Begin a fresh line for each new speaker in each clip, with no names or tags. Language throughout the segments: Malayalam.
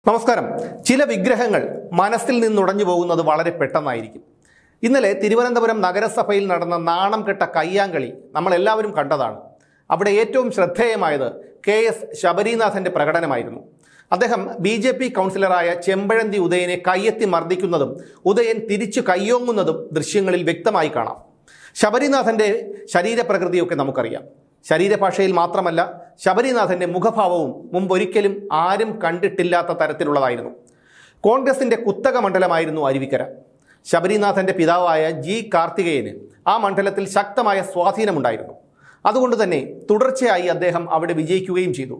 നമസ്കാരം. ചില വിഗ്രഹങ്ങൾ മനസ്സിൽ നിന്നുടഞ്ഞു പോകുന്നത് വളരെ പെട്ടെന്നായിരിക്കും. ഇന്നലെ തിരുവനന്തപുരം നഗരസഭയിൽ നടന്ന നാണം കെട്ട കയ്യാങ്കളി നമ്മളെല്ലാവരും കണ്ടതാണ്. അവിടെ ഏറ്റവും ശ്രദ്ധേയമായത് KS ശബരീനാഥൻ്റെ പ്രകടനമായിരുന്നു. അദ്ദേഹം BJP കൗൺസിലറായ ചെമ്പഴന്തി ഉദയനെ കയ്യെത്തി മർദ്ദിക്കുന്നതും ഉദയൻ തിരിച്ചു കയ്യോങ്ങുന്നതും ദൃശ്യങ്ങളിൽ വ്യക്തമായി കാണാം. ശബരീനാഥൻ്റെ ശരീരപ്രകൃതിയൊക്കെ നമുക്കറിയാം. ശരീരഭാഷയിൽ മാത്രമല്ല, ശബരീനാഥൻ്റെ മുഖഭാവവും മുമ്പൊരിക്കലും ആരും കണ്ടിട്ടില്ലാത്ത തരത്തിലുള്ളതായിരുന്നു. കോൺഗ്രസിൻ്റെ കുത്തക മണ്ഡലമായിരുന്നു അരുവിക്കര. ശബരീനാഥൻ്റെ പിതാവായ G കാർത്തികേയന് ആ മണ്ഡലത്തിൽ ശക്തമായ സ്വാധീനമുണ്ടായിരുന്നു. അതുകൊണ്ട് തന്നെ തുടർച്ചയായി അദ്ദേഹം അവിടെ വിജയിക്കുകയും ചെയ്തു.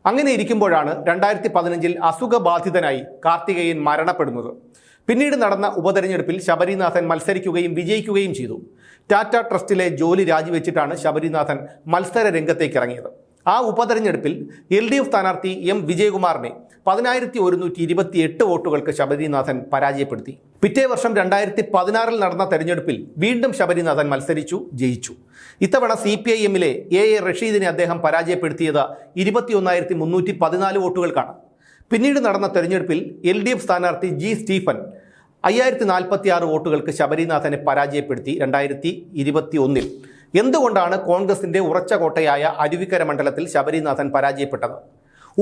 അങ്ങനെ ഇരിക്കുമ്പോഴാണ് 2015 അസുഖബാധിതനായി കാർത്തികേയൻ മരണപ്പെടുന്നത്. പിന്നീട് നടന്ന ഉപതെരഞ്ഞെടുപ്പിൽ ശബരീനാഥൻ മത്സരിക്കുകയും വിജയിക്കുകയും ചെയ്തു. ടാറ്റ ട്രസ്റ്റിലെ ജോലി രാജിവെച്ചിട്ടാണ് ശബരീനാഥൻ മത്സര രംഗത്തേക്ക് ഇറങ്ങിയത്. ആ ഉപതെരഞ്ഞെടുപ്പിൽ LDF സ്ഥാനാർത്ഥി M വിജയകുമാറിനെ 10,128 വോട്ടുകൾക്ക് ശബരീനാഥൻ പരാജയപ്പെടുത്തി. പിറ്റേ വർഷം 2016 നടന്ന തെരഞ്ഞെടുപ്പിൽ വീണ്ടും ശബരീനാഥൻ മത്സരിച്ചു, ജയിച്ചു. ഇത്തവണ CPIM-ലെ A റഷീദിനെ അദ്ദേഹം പരാജയപ്പെടുത്തിയത് 21,314 വോട്ടുകൾക്കാണ്. പിന്നീട് നടന്ന തെരഞ്ഞെടുപ്പിൽ LDF സ്ഥാനാർത്ഥി G സ്റ്റീഫൻ 5,046 വോട്ടുകൾക്ക് ശബരീനാഥനെ പരാജയപ്പെടുത്തി 2021. എന്തുകൊണ്ടാണ് കോൺഗ്രസിൻ്റെ ഉറച്ച കോട്ടയായ അരുവിക്കര മണ്ഡലത്തിൽ ശബരീനാഥൻ പരാജയപ്പെട്ടത്?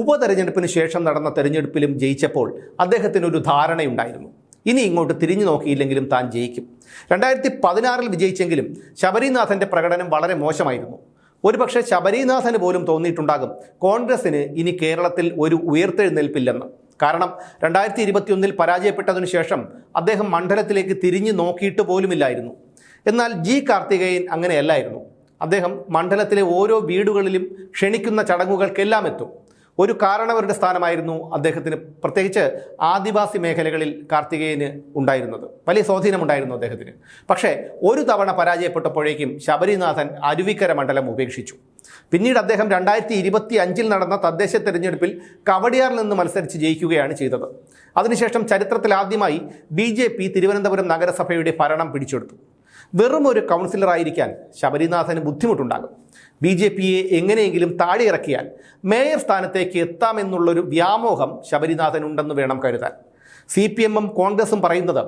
ഉപതെരഞ്ഞെടുപ്പിന് ശേഷം നടന്ന തെരഞ്ഞെടുപ്പിലും ജയിച്ചപ്പോൾ അദ്ദേഹത്തിനൊരു ധാരണയുണ്ടായിരുന്നു. ഇനി ഇങ്ങോട്ട് തിരിഞ്ഞു നോക്കിയില്ലെങ്കിലും താൻ ജയിക്കും. 2016 വിജയിച്ചെങ്കിലും ശബരീനാഥൻ്റെ പ്രകടനം വളരെ മോശമായിരുന്നു. ഒരുപക്ഷെ ശബരീനാഥന് പോലും തോന്നിയിട്ടുണ്ടാകും കോൺഗ്രസിന് ഇനി കേരളത്തിൽ ഒരു ഉയർത്തെഴുന്നേൽപ്പില്ലെന്ന്. കാരണം 2021 പരാജയപ്പെട്ടതിനു ശേഷം അദ്ദേഹം മണ്ഡലത്തിലേക്ക് തിരിഞ്ഞു നോക്കിയിട്ട് പോലുമില്ലായിരുന്നു. എന്നാൽ G കാർത്തികേയൻ അങ്ങനെയല്ലായിരുന്നു. അദ്ദേഹം മണ്ഡലത്തിലെ ഓരോ വീടുകളിലും ക്ഷണിക്കുന്ന ചടങ്ങുകൾക്കെല്ലാം എത്തും. ഒരു കാരണവരുടെ സ്ഥാനമായിരുന്നു അദ്ദേഹത്തിന്, പ്രത്യേകിച്ച് ആദിവാസി മേഖലകളിൽ കാർത്തികേയന് ഉണ്ടായിരുന്നത്. വലിയ സ്വാധീനമുണ്ടായിരുന്നു അദ്ദേഹത്തിന്. പക്ഷേ ഒരു തവണ പരാജയപ്പെട്ടപ്പോഴേക്കും ശബരീനാഥൻ അരുവിക്കര മണ്ഡലം ഉപേക്ഷിച്ചു. പിന്നീട് അദ്ദേഹം 2025 നടന്ന തദ്ദേശ തെരഞ്ഞെടുപ്പിൽ കവടിയാറിൽ നിന്ന് മത്സരിച്ച് ജയിക്കുകയാണ് ചെയ്തത്. അതിനുശേഷം ചരിത്രത്തിൽ ആദ്യമായി BJP തിരുവനന്തപുരം നഗരസഭയുടെ ഭരണം പിടിച്ചെടുത്തു. വെറും ഒരു കൗൺസിലറായിരിക്കാൻ ശബരീനാഥന് ബുദ്ധിമുട്ടുണ്ടാകും. BJPയെ എങ്ങനെയെങ്കിലും താഴെ ഇറക്കിയാൽ മേയർ സ്ഥാനത്തേക്ക് എത്താമെന്നുള്ളൊരു വ്യാമോഹം ശബരീനാഥനുണ്ടെന്ന് വേണം കരുതാൻ. CPM-ഉം കോൺഗ്രസും പറയുന്നത്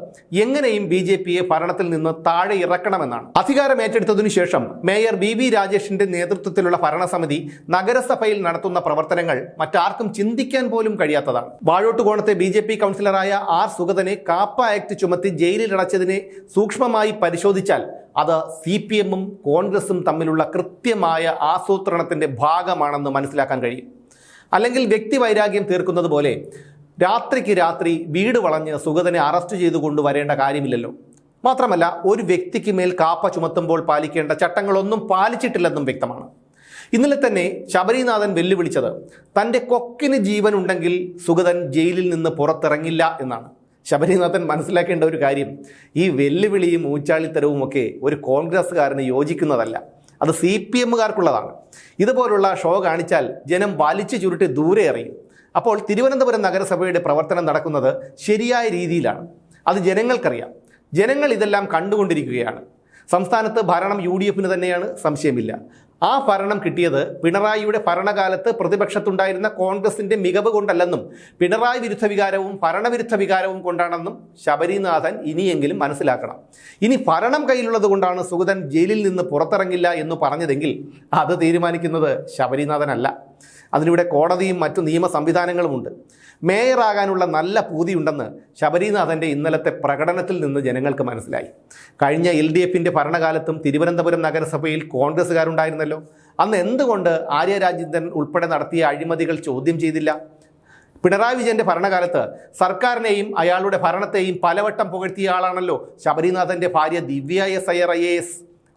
എങ്ങനെയും BJPയെ ഭരണത്തിൽ നിന്ന് താഴെ ഇറക്കണമെന്നാണ്. അധികാരം ഏറ്റെടുത്തതിനു ശേഷം മേയർ BV രാജേഷിന്റെ നേതൃത്വത്തിലുള്ള ഭരണസമിതി നഗരസഭയിൽ നടത്തുന്ന പ്രവർത്തനങ്ങൾ മറ്റാർക്കും ചിന്തിക്കാൻ പോലും കഴിയാത്തതാണ്. വാഴോട്ടുകോണത്തെ BJP കൗൺസിലറായ R സുഗതനെ കാപ്പ ആക്ട് ചുമത്തി ജയിലിലടച്ചതിനെ സൂക്ഷ്മമായി പരിശോധിച്ചാൽ അത് CPM-ഉം കോൺഗ്രസും തമ്മിലുള്ള കൃത്യമായ ആസൂത്രണത്തിന്റെ ഭാഗമാണെന്ന് മനസ്സിലാക്കാൻ കഴിയും. അല്ലെങ്കിൽ വ്യക്തിവൈരാഗ്യം തീർക്കുന്നത് പോലെ രാത്രിക്ക് രാത്രി വീട് വളഞ്ഞ് സുഗതനെ അറസ്റ്റ് ചെയ്തു കൊണ്ടുവരേണ്ട കാര്യമില്ലല്ലോ. മാത്രമല്ല, ഒരു വ്യക്തിക്ക് മേൽ കാപ്പ ചുമത്തുമ്പോൾ പാലിക്കേണ്ട ചട്ടങ്ങളൊന്നും പാലിച്ചിട്ടില്ലെന്നും വ്യക്തമാണ്. ഇന്നലെ തന്നെ ശബരീനാഥൻ വെല്ലുവിളിച്ചത് തൻ്റെ കൊക്കിന് ജീവൻ ഉണ്ടെങ്കിൽ സുഗതൻ ജയിലിൽ നിന്ന് പുറത്തിറങ്ങില്ല എന്നാണ്. ശബരീനാഥൻ മനസ്സിലാക്കേണ്ട ഒരു കാര്യം, ഈ വെല്ലുവിളിയും ഊച്ചാളിത്തരവും ഒക്കെ ഒരു കോൺഗ്രസ്സുകാരന് യോജിക്കുന്നതല്ല. അത് CPM-കാർക്കുള്ളതാണ്. ഇതുപോലുള്ള ഷോ കാണിച്ചാൽ ജനം വലിച്ചു ചുരുട്ടി ദൂരെ എറിയും. അപ്പോൾ തിരുവനന്തപുരം നഗരസഭയുടെ പ്രവർത്തനം നടക്കുന്നത് ശരിയായ രീതിയിലാണ്. അത് ജനങ്ങൾക്കറിയാം. ജനങ്ങൾ ഇതെല്ലാം കണ്ടുകൊണ്ടിരിക്കുകയാണ്. സംസ്ഥാനത്ത് ഭരണം UDF-ന് തന്നെയാണ്, സംശയമില്ല. ആ ഭരണം കിട്ടിയത് പിണറായിയുടെ ഭരണകാലത്ത് പ്രതിപക്ഷത്തുണ്ടായിരുന്ന കോൺഗ്രസിൻ്റെ മികവ് കൊണ്ടല്ലെന്നും പിണറായി വിരുദ്ധ വികാരവും ഭരണവിരുദ്ധ വികാരവും കൊണ്ടാണെന്നും ശബരീനാഥൻ ഇനിയെങ്കിലും മനസ്സിലാക്കണം. ഇനി ഭരണം കയ്യിലുള്ളത് കൊണ്ടാണ് സുഗതൻ ജയിലിൽ നിന്ന് പുറത്തിറങ്ങില്ല എന്ന് പറഞ്ഞതെങ്കിൽ അത് തീരുമാനിക്കുന്നത് ശബരീനാഥനല്ല. അതിനിവിടെ കോടതിയും മറ്റു നിയമ സംവിധാനങ്ങളുമുണ്ട്. മേയറാകാനുള്ള നല്ല പൂതിയുണ്ടെന്ന് ശബരീനാഥൻ്റെ ഇന്നലത്തെ പ്രകടനത്തിൽ നിന്ന് ജനങ്ങൾക്ക് മനസ്സിലായി. കഴിഞ്ഞ LDF-ന്റെ ഭരണകാലത്തും തിരുവനന്തപുരം നഗരസഭയിൽ കോൺഗ്രസ്സുകാരുണ്ടായിരുന്നല്ലോ. അന്ന് എന്തുകൊണ്ട് ആര്യ രാജേന്ദ്രൻ ഉൾപ്പെടെ നടത്തിയ അഴിമതികൾ ചോദ്യം ചെയ്തില്ല? പിണറായി വിജയൻ്റെ ഭരണകാലത്ത് സർക്കാരിനെയും അയാളുടെ ഭരണത്തെയും പലവട്ടം പുകഴ്ത്തിയ ആളാണല്ലോ ശബരീനാഥൻ്റെ ഭാര്യ ദിവ്യ S അയ്യർ IAS.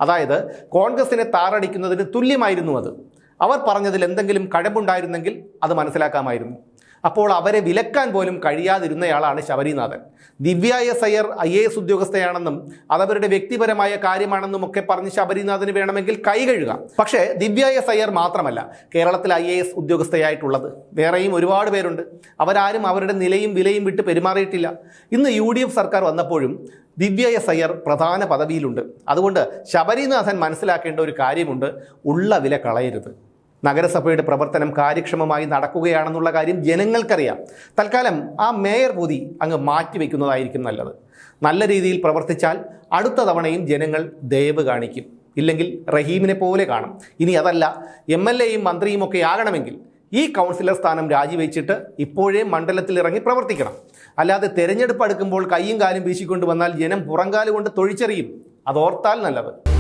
അതായത് കോൺഗ്രസിനെ താറടിക്കുന്നതിന് തുല്യമായിരുന്നു അത്. അവർ പറഞ്ഞതിൽ എന്തെങ്കിലും കഴമ്പുണ്ടായിരുന്നെങ്കിൽ അത് മനസ്സിലാക്കാമായിരുന്നു. അപ്പോൾ അവരെ വിലക്കാൻ പോലും കഴിയാതിരുന്നയാളാണ് ശബരീനാഥൻ. ദിവ്യ S അയ്യർ IAS ഉദ്യോഗസ്ഥയാണെന്നും അതവരുടെ വ്യക്തിപരമായ കാര്യമാണെന്നും ഒക്കെ പറഞ്ഞ് ശബരീനാഥന് വേണമെങ്കിൽ കൈ കഴുകാം. പക്ഷേ ദിവ്യ S അയ്യർ മാത്രമല്ല കേരളത്തിൽ IAS ഉദ്യോഗസ്ഥയായിട്ടുള്ളത്. വേറെയും ഒരുപാട് പേരുണ്ട്. അവരാരും അവരുടെ നിലയും വിലയും വിട്ട് പെരുമാറിയിട്ടില്ല. ഇന്ന് UDF സർക്കാർ വന്നപ്പോഴും ദിവ്യ S അയ്യർ പ്രധാന പദവിയിലുണ്ട്. അതുകൊണ്ട് ശബരീനാഥൻ മനസ്സിലാക്കേണ്ട ഒരു കാര്യമുണ്ട്, ഉള്ള വില കളയരുത്. നഗരസഭയുടെ പ്രവർത്തനം കാര്യക്ഷമമായി നടക്കുകയാണെന്നുള്ള കാര്യം ജനങ്ങൾക്കറിയാം. തൽക്കാലം ആ മേയർ പൊതി അങ്ങ് മാറ്റിവെക്കുന്നതായിരിക്കും നല്ലത്. നല്ല രീതിയിൽ പ്രവർത്തിച്ചാൽ അടുത്ത തവണയും ജനങ്ങൾ ദയവ് കാണിക്കും. ഇല്ലെങ്കിൽ റഹീമിനെ പോലെ കാണും. ഇനി അതല്ല, MLA യും മന്ത്രിയും ഒക്കെ ആകണമെങ്കിൽ ഈ കൗൺസിലർ സ്ഥാനം രാജിവെച്ചിട്ട് ഇപ്പോഴേ മണ്ഡലത്തിൽ ഇറങ്ങി പ്രവർത്തിക്കണം. അല്ലാതെ തെരഞ്ഞെടുപ്പ് അടുക്കുമ്പോൾ കൈയും കാലും വീശിക്കൊണ്ട് വന്നാൽ ജനം പുറങ്കാല് കൊണ്ട് തൊഴിച്ചെറിയും. അതോർത്താൽ നല്ലത്.